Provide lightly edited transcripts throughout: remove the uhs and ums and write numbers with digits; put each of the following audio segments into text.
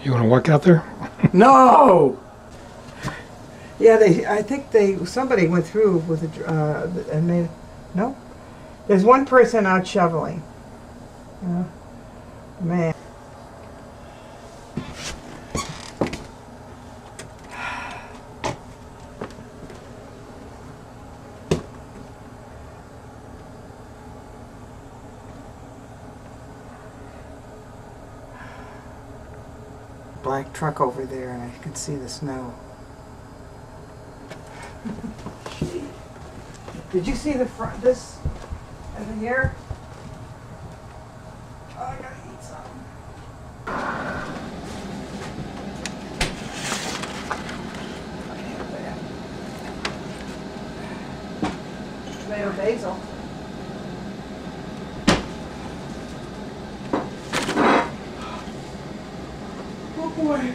You want to walk out there? No! Yeah, I think somebody went through with and made, no? There's one person out shoveling. Man. Black truck over there, and I can see the snow. Did you see the front, this, over here? Oh, I gotta eat something. Tomato basil. Oh boy.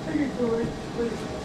Thank you, Corey. Please.